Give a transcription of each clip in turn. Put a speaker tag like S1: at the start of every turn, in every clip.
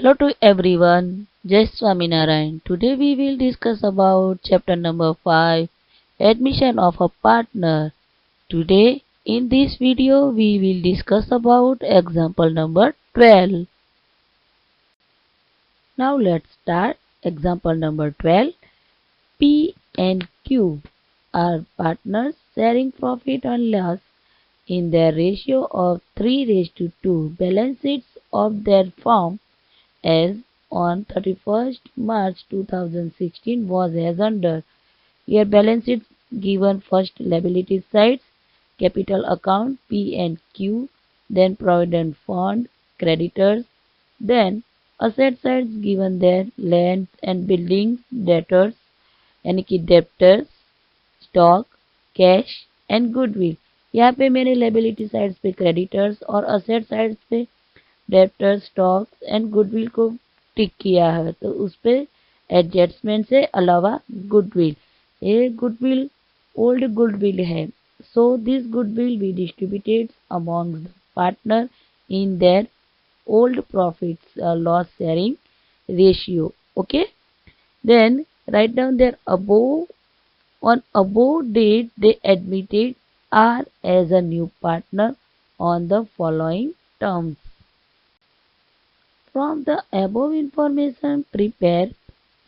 S1: Hello to everyone, Jai Swaminarayan. Today we will discuss about chapter number 5, Admission of a Partner. Today in this video we will discuss about example number 12. Now let's start. Example number 12. P and Q are partners sharing profit and loss in their ratio of 3:2. Balance sheets of their firm as on 31st March 2016 was as under. Here balance sheet given first liability sides, capital account P and Q, then provident fund, creditors, then asset sides given their land and buildings, debtors, यानी कि debtors, stock, cash and goodwill. यहाँ पे मैंने liability sides पे creditors और asset sides पे debtor stocks and goodwill को टिक किया है, तो उस पे एडजस्टमेंट से अलावा गुडविल, ये गुडविल ओल्ड गुडविल है, so this goodwill be distributed among the partner in their old profits loss sharing ratio. Okay, then write down there above. On above date they admitted R as a new partner on the following terms. From the above information, prepare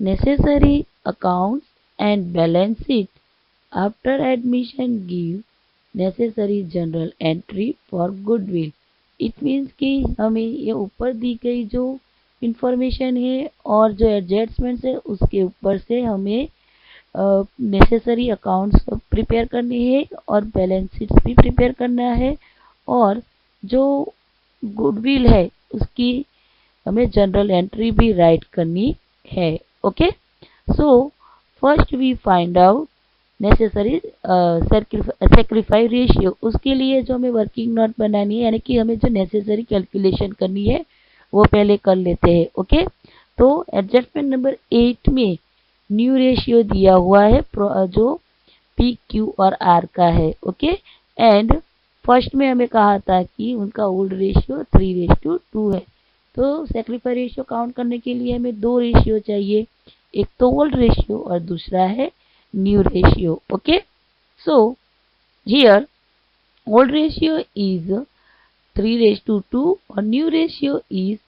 S1: necessary accounts and balance sheet. After admission, give necessary journal entry for goodwill. It means कि हमें ये ऊपर दी गई जो information है और जो adjustments है उसके ऊपर से हमें नेसेसरी अकाउंट्स प्रिपेयर करनी है और बैलेंस शीट्स भी प्रिपेयर करना है, और जो गुडविल है उसकी हमें जनरल एंट्री भी राइट करनी है. Okay, so first we find out necessary sacrifice ratio. उसके लिए जो हमें वर्किंग नोट बनानी है, यानी कि हमें जो नेसेसरी कैलकुलेशन करनी है वो पहले कर लेते हैं. ओके, तो एडजस्टमेंट नंबर 8 में न्यू रेशियो दिया हुआ है जो पी क्यू और आर का है. ओके, एंड फर्स्ट में हमें कहा था कि उनका ओल्ड रेशियो 3:2 है, तो सेक्रीफाई रेशियो काउंट करने के लिए हमें दो रेशियो चाहिए, एक तो ओल्ड रेशियो और दूसरा है new ratio. Okay, so here old ratio is 3:2 और new ratio is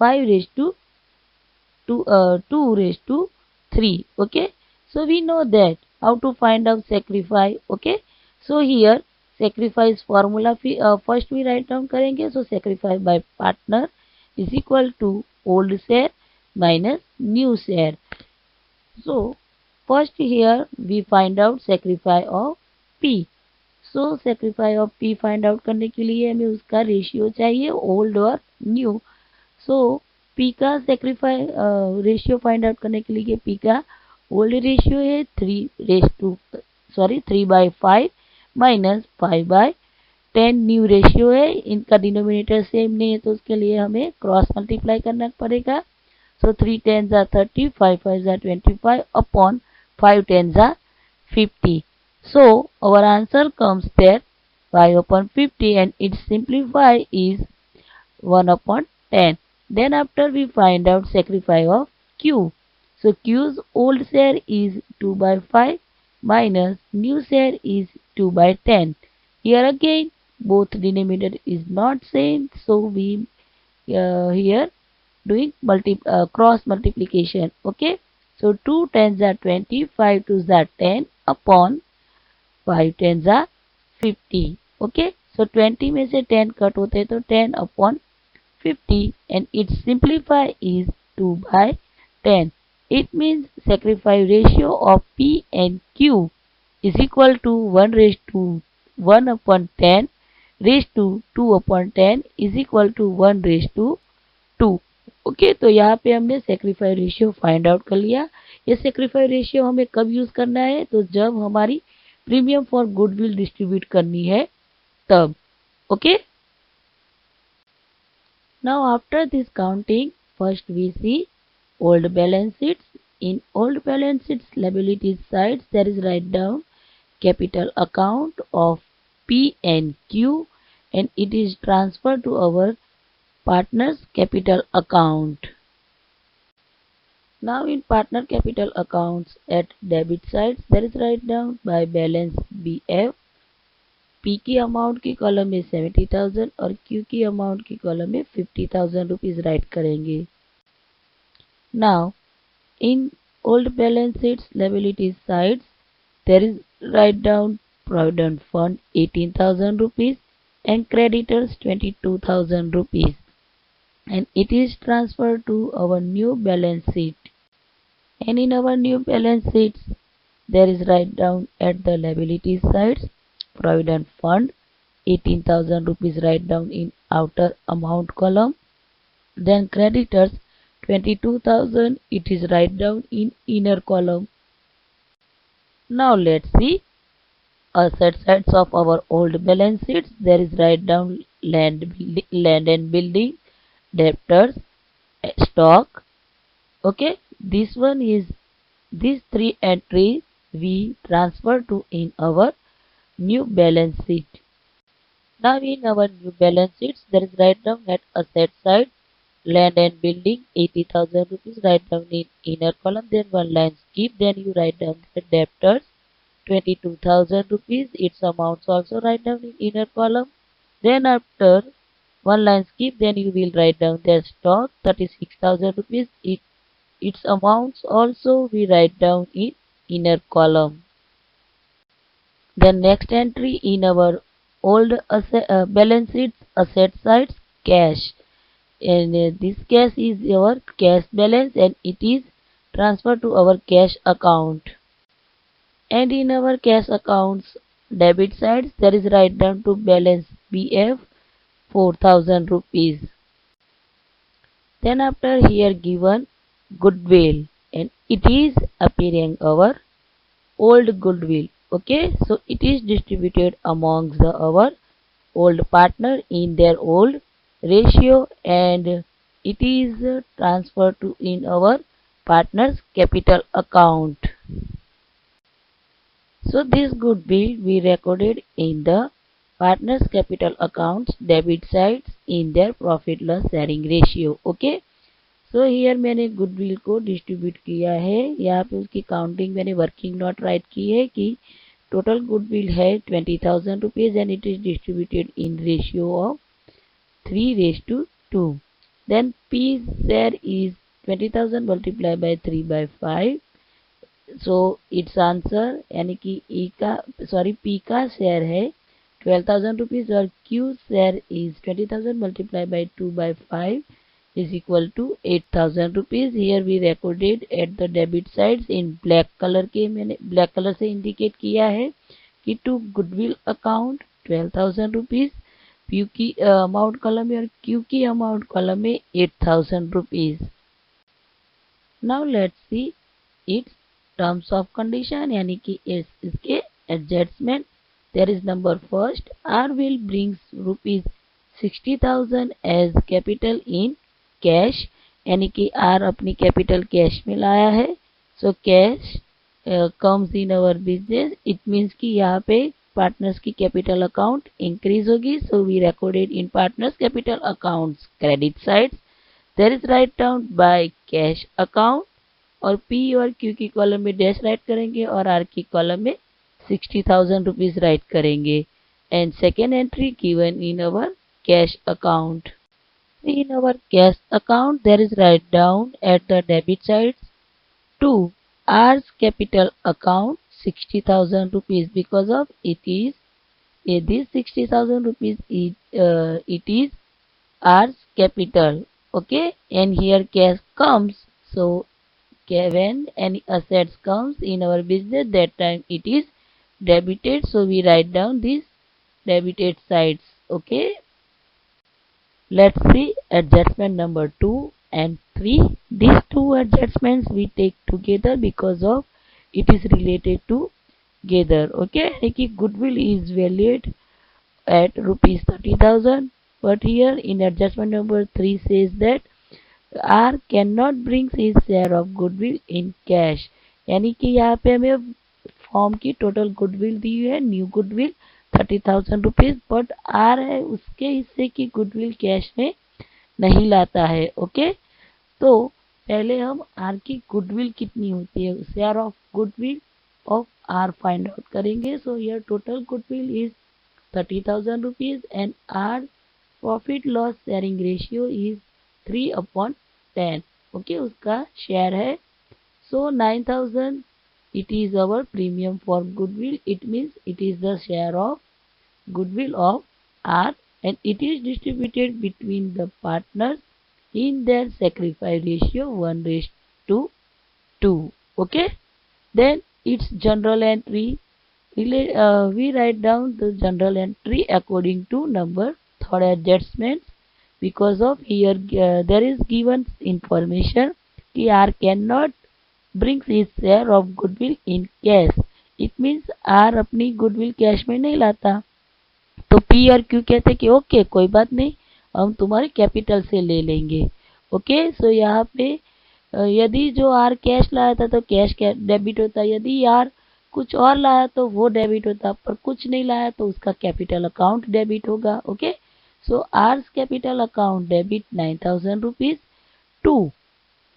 S1: 5:2:3. Okay, so we know that how to find out sacrifice. Okay, so here sacrifice formula first we write down करेंगे. So sacrifice by partner is equal to old share minus new share. So first here we find out sacrifice of P. So sacrifice of P find out करने के लिए हमें उसका ratio चाहिए old और new. So P का sacrifice ratio find out करने के लिए P का ओल्ड रेशियो है 3/5 माइनस 5/10. न्यू रेशियो है, इनका डिनोमिनेटर सेम नहीं है तो उसके लिए हमें क्रॉस मल्टीप्लाई करना पड़ेगा. सो 3 10 जा 30, 5 5 जा 25 अपॉन 5 10 जा 50. सो our answer comes there 5/50 and its simplify is 1/10. Then after we find out sacrifice of Q. So Q's old share is 2/5 minus new share is 2/10. Here again both denominator is not same, so we here doing cross multiplication. Okay, so 2 10s are 20, 5 2s are 10 upon 5 10s are 50. Okay, so 20 में से 10 cut होते हैं तो 10 upon 50 and its simplify is 2/10. It means sacrifice ratio of P and Q is equal to 1/10 raised to 2/10 is equal to 1:2. Okay, तो यहाँ पे हमने sacrifice ratio find out कर लिया. ये सेक्रीफाई रेशियो हमें कब यूज करना है, तो जब हमारी प्रीमियम फॉर गुडविल डिस्ट्रीब्यूट करनी है तब. Okay, now after this counting, first we see old balance sheets. In old balance sheets liabilities sides there is write down capital account of P and Q and it is transferred to our partner's capital account. Now in partner capital accounts at debit sides there is write down by balance BF. P की amount की column में 70,000 और Q की amount की column में 50,000 rupees write करेंगे. Now in old balance sheets liabilities sides there is write down provident fund 18,000 rupees and creditors 22,000 rupees, and it is transferred to our new balance sheet. And in our new balance sheets there is write down at the liabilities sides provident fund 18,000 rupees write down in outer amount column, then creditors 22,000 it is write down in inner column. Now let's see asset sides of our old balance sheets. There is write down land and building, debtors, stock. Okay, this one is these three entries we transfer to in our new balance sheet. Now in our new balance sheets there is write down at asset side land and building 80,000 rupees write down in inner column, then one line skip, then you write down the debtors 22,000 rupees, its amounts also write down in inner column, then after one line skip, then you will write down their stock 36,000 rupees, its amounts also we write down in inner column. Then next entry in our old balance sheets asset sides cash, and this cash is our cash balance and it is transferred to our cash account. And in our cash accounts debit sides there is write down to balance BF 4,000 rupees. Then after here given goodwill and it is appearing our old goodwill. Okay, so it is distributed amongst our old partner in their old ratio and it is transferred to in our partner's capital account. So this goodwill we recorded in the partner's capital accounts debit sides in their profit loss sharing ratio. Okay, so here मैंने goodwill को distribute किया है. यहाँ पे उसकी counting मैंने working note right की है कि टोटल गुडविल है 20,000 rupees and it is distributed in ratio of 3:2. Then P share is 20,000 multiplied by 3 by 5. So its answer यानी कि P का शेयर है 12,000 rupees और Q share is 20,000 multiplied by 2 by 5 is equal to 8,000 rupees. Here we recorded at the debit sides in black color के मैंने black color से indicate किया है कि to goodwill account 12,000 rupees, P की अमाउंट कॉलम में और Q की अमाउंट कॉलम में 8,000 rupees. Now let's see its terms of condition यानी कि इसके adjustment. There is number first R will brings rupees 60,000 as capital in cash यानी कि आर अपनी कैपिटल कैश में लाया है. So cash comes in our business, it means कि यहाँ पे पार्टनर्स की कैपिटल अकाउंट इंक्रीज होगी. So we recorded in partners capital accounts credit sides there is write down by cash account और पी और क्यू की कॉलम में dash write करेंगे और आर की कॉलम में 60,000 रुपीज राइट करेंगे. And second entry given in our cash account. In our cash account there is write down at the debit sides to R's capital account 60,000 rupees because of it is this 60,000 rupees it is R's capital. Okay, and here cash comes, so when any assets comes in our business that time it is debited, so we write down these debited sides. Okay, let's see adjustment number 2 and 3. These two adjustments we take together because of it is related together. Okay, यानी goodwill is valued at rupees 30,000, but here in adjustment number 3 says that R cannot bring his share of goodwill in cash. यानी कि यहाँ पे हमें form की total goodwill दी है new goodwill 30,000 rupees, but R है उसके हिस्से की गुडविल कैश में नहीं लाता है. ओके, तो पहले हम आर की गुडविल कितनी होती है, share of goodwill of R find out करेंगे. So here total goodwill is 30,000 rupees and our profit loss sharing ratio is 3/10. Okay, उसका शेयर है. So 9,000 it is our premium for goodwill. It means it is the share of goodwill of R and it is distributed between the partners in their sacrifice ratio 1:2. Okay, then its general entry. We write down the general entry according to number third adjustments. Because of here there is given information कि R cannot brings his share of goodwill in cash. It means R अपनी goodwill cash में नहीं लाता. तो P और Q कहते कि okay कोई बात नहीं, हम तुम्हारे कैपिटल से ले लेंगे. ओके, सो यहाँ पे यदि जो आर कैश लाया था तो कैश डेबिट होता, यदि आर कुछ और लाया तो वो डेबिट होता, पर कुछ नहीं लाया तो उसका कैपिटल अकाउंट डेबिट होगा. Okay, so R's capital account debit 9,000 rupees to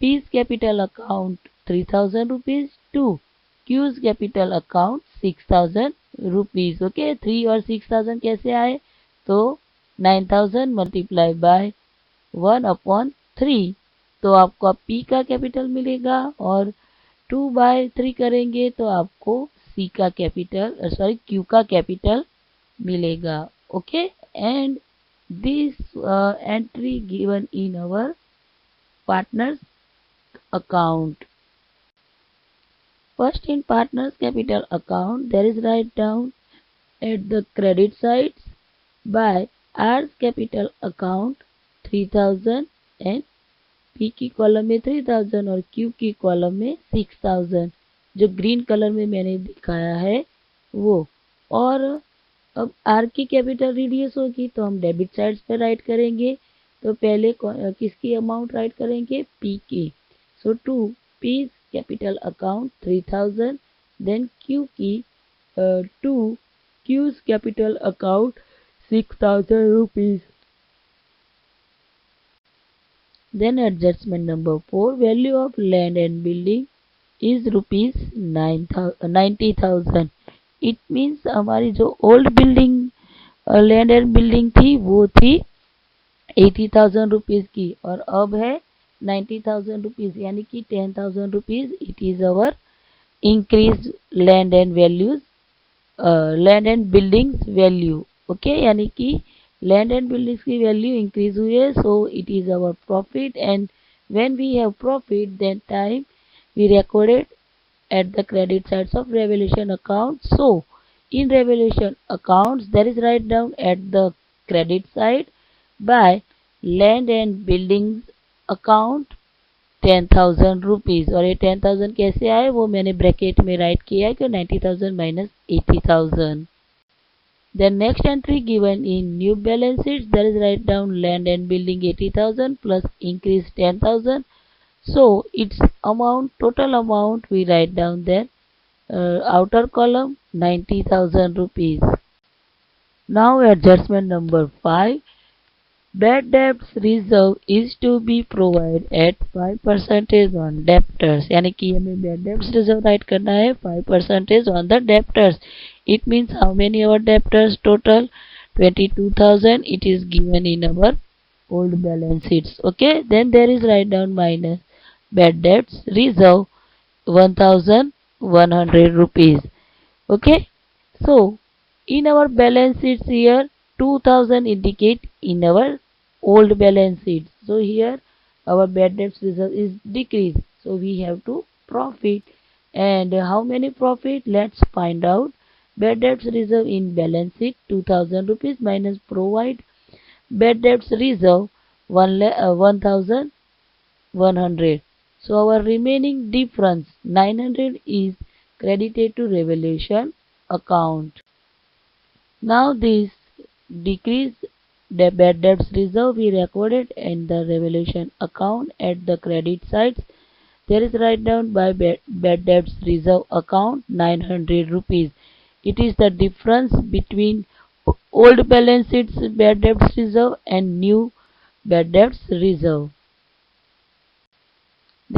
S1: P's capital account 3,000 rupees to Q's capital account 6,000 rupees. Okay, 3 और 6,000 कैसे आए, तो 9,000 मल्टीप्लाई बाय 1/3. तो आपको P का कैपिटल मिलेगा और 2/3 करेंगे तो आपको C का कैपिटल Q का कैपिटल मिलेगा. Okay, and this entry given in our partners account. First, in partners capital account, there is write down at the credit sides by R's capital account 3,000 and P की column में 3,000 और Q की column में 6,000, जो green colour में मैंने दिखाया है वो. और अब R की कैपिटल रिड्यूस होगी तो हम डेबिट साइड्स पे राइट करेंगे. तो पहले किसकी अमाउंट राइट करेंगे, P की. सो to P's capital account 3,000, then Q की to Q's capital account 6,000 rupees. Then adjustment number 4, value of land and building is rupees 90,000. It means हमारी जो old building land and building थी वो थी 80,000 rupees की और अब है 90,000 रुपीज़, यानी कि 10,000 rupees. It is our increase land and values, land and buildings value. Okay, यानी कि लैंड एंड बिल्डिंग्स की वैल्यू इंक्रीज हुई है. So it is our profit and when we have profit then time we recorded at the credit sides of revaluation account. So in revaluation accounts there is write down at the credit side by land and buildings account 10,000 rupees. और ये 10,000 कैसे आए वो मैंने bracket में right किया है कि 90,000 minus 80,000. The next entry given in new balance sheets there is write down land and building 80,000 plus increase 10,000. So its amount, total amount we write down there, outer column 90,000 rupees. Now adjustment number 5, bad debts reserve is to be provided at 5% on debtors. यानी कि हमें bad debts reserve right करना है 5% on the debtors. It means how many our debtors total 22,000. It is given in our old balance sheets. Okay, then there is write down minus bad debts reserve 1,100 rupees. Okay, so in our balance sheets here 2,000 indicate in our old balance sheet. So here our bad debts reserve is decreased. So we have to profit. And how many profit? Let's find out. Bad debts reserve in balance sheet 2,000 rupees minus provide bad debts reserve 1,100. So our remaining difference 900 is credited to revaluation account. Now this decreased the bad debts reserve we recorded in the revaluation account at the credit sides. There is write down by bad debts reserve account 900 rupees. It is the difference between old balance sheets bad debts reserve and new bad debts reserve.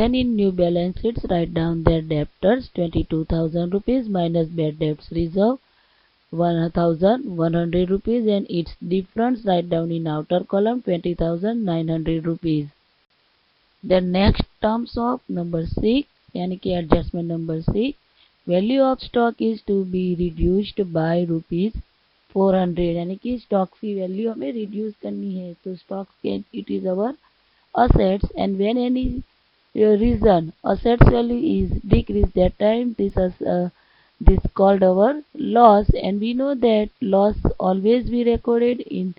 S1: Then in new balance sheets, write down their debtors 22,000 rupees minus bad debts reserve 1,100 rupees, and its difference write down in outer column 20,900 rupees. The next terms of number 6 यानी कि adjustment number 6, value of stock is to be reduced by rupees 400 यानी कि stock की value हमें reduce करनी है. तो stock it is our assets, and when any reason assets value is decreased, that time this called our loss, and we know that loss always be recorded in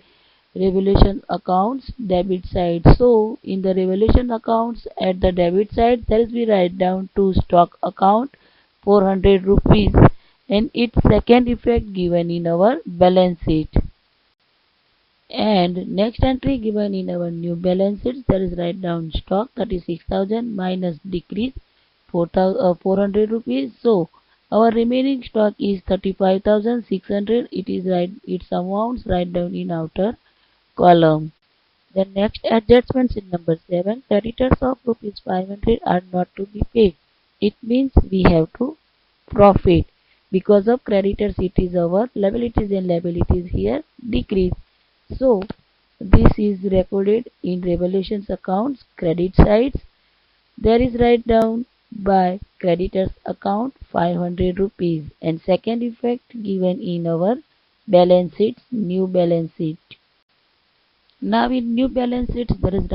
S1: revaluation accounts debit side. So in the revaluation accounts at the debit side, there is we write down to stock account 400 rupees, and its second effect given in our balance sheet. And next entry given in our new balance sheet, there is write down stock 36,000 minus decrease 400 rupees. So our remaining stock is 35,600. It is its amounts write down in outer column. The next adjustments in number 7, creditors of rupees 500 are not to be paid. It means we have to profit. Because of creditors, it is our liabilities, and liabilities here decrease. So this is recorded in revaluations accounts credit sides. There is write down by creditors account 500 rupees, and second effect given in our balance sheets, new balance sheet. Now in new balance sheets, there is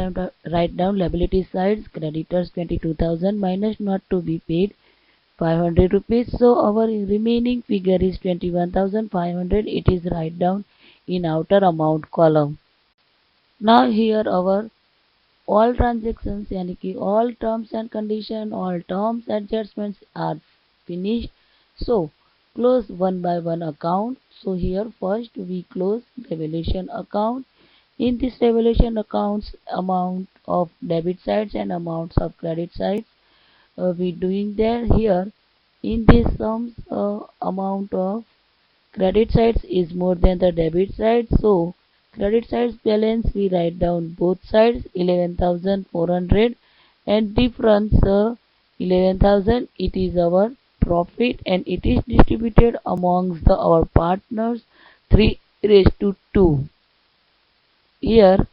S1: write down liability sides creditors 22,000 minus not to be paid 500 rupees. So our remaining figure is 21,500. It is write down in outer amount column. Now here our all transactions यानी कि all terms and condition, all terms adjustments are finished. So close one by one account. So here first we close revaluation account. In this revaluation accounts, amount of debit sides and amounts of credit sides we doing there. Here in this sums amount of credit sides is more than the debit side, so credit sides balance we write down both sides 11,400, and difference 11,000. It is our profit, and it is distributed amongst our partners 3:2. Here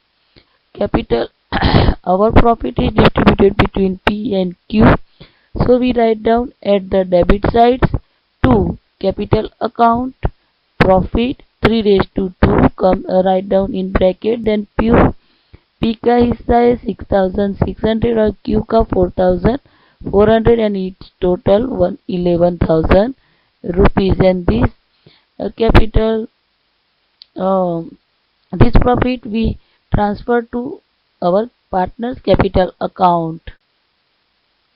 S1: capital our profit is distributed between P and Q, so we write down at the debit sides 2 capital account profit 3:2 come write down in bracket, then P का हिस्सा है 6,600 और Q का 4,400, and its total 11,000 rupees, and this capital this profit we transfer to our partners capital account.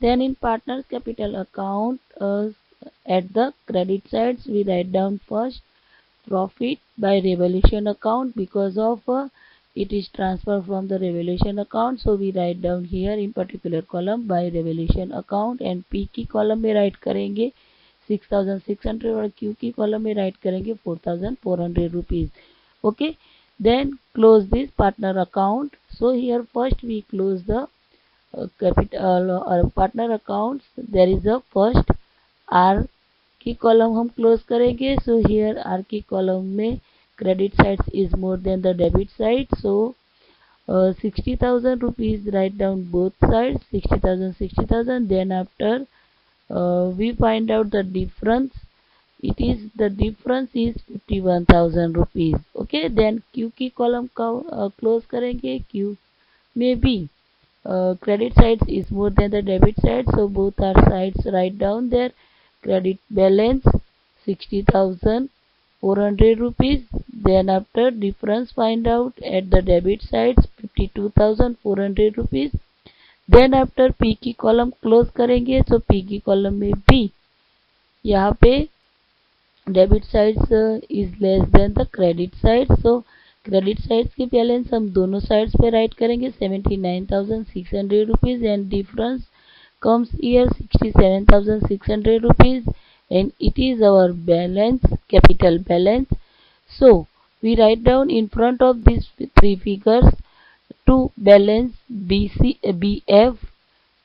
S1: Then in partners capital account at the credit sides we write down first profit by revaluation account because of it is transferred from the revaluation account, so we write down here in particular column by revaluation account, and P की column में write करेंगे 6,600 और Q की column में write करेंगे 4,400 rupees. Okay, then close this partner account. So here first we close the capital or partner accounts. There is a first R की column हम close करेंगे. सो हियर आर की column में credit sides is more than the debit side, so 60,000 rupees write down both sides 60,000. Then after we find out the difference. It is the difference is 51,000 rupees. Okay, then Q की column का close करेंगे. Q में भी credit sides is more than the debit side, so both are sides write down their credit balance 60,400 rupees. Then after difference find out at the debit sides 52,400 rupees. Then after P की column close करेंगे, तो P की column में भी यहाँ पे debit sides is less than the credit side, so credit sides की balance हम दोनों साइड्स पे राइट करेंगे 79,600 rupees, and difference comes here 67,600 rupees, and it is our balance capital balance. So we write down in front of these three figures to balance BF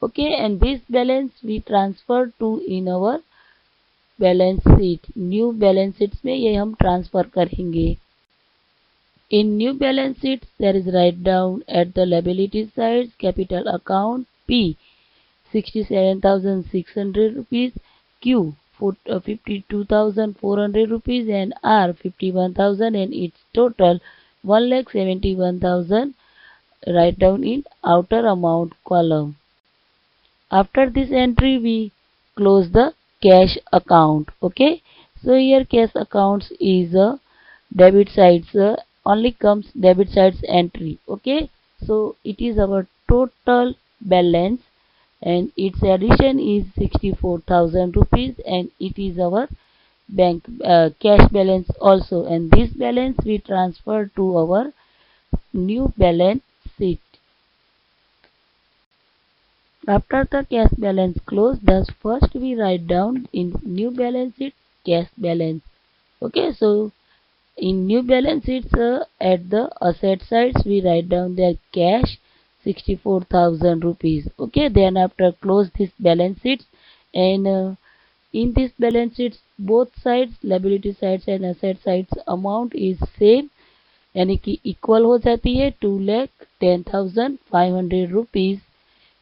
S1: Okay, and this balance we transfer to in our balance sheet, new balance sheets में ये हम transfer करेंगे. In new balance sheets, there is write down at the liability side capital account P 67,600 rupees, Q 52,400 rupees and R 51,000 and its total 1,71,000 write down in outer amount column. After this entry we close the cash account. Okay, so here cash accounts is a debit sides, only comes debit sides entry. Okay, so it is our total balance and its addition is 64,000 rupees and it is our bank cash balance also, and this balance we transfer to our new balance sheet. After the cash balance close, thus first we write down in new balance sheet cash balance. Okay, so in new balance sheets, at the asset sides we write down their cash 64,000 rupees. Okay, then after close this balance sheets, and in this balance sheets both sides liability sides and asset sides amount is same, यानी कि equal हो जाती है 2,10,500 rupees.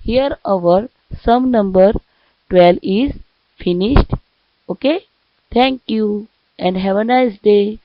S1: Here our sum number 12 is finished. Okay, thank you and have a nice day.